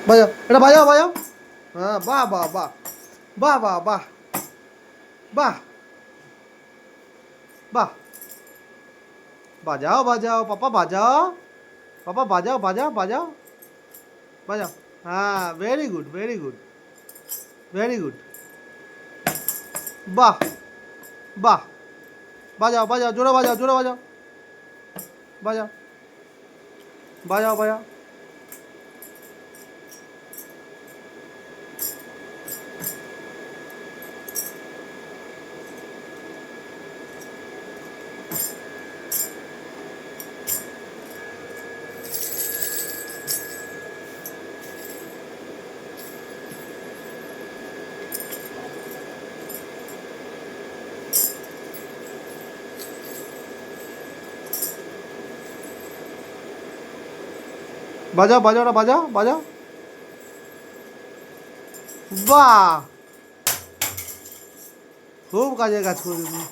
বাজাও, এটা বাজাও বাজাও। হ্যাঁ, বাহ বাহ বাহ, বাহ বাহ বাহ, বাহ বাহ, বাজাও বাজাও পাপা, বাজাও পাপা, বাজাও বাজাও বাজাও বাজাও। হ্যাঁ, very good very good very good. বাহ বাহ, বাজাও বাজাও, জোরে বাজাও জোরে বাজাও, বাজাও বাজাও বাজাও। বাজাও বাজাও, ওটা বাজাও বাজাও। বাহ, খুব কাজের কাজ করে তুমি।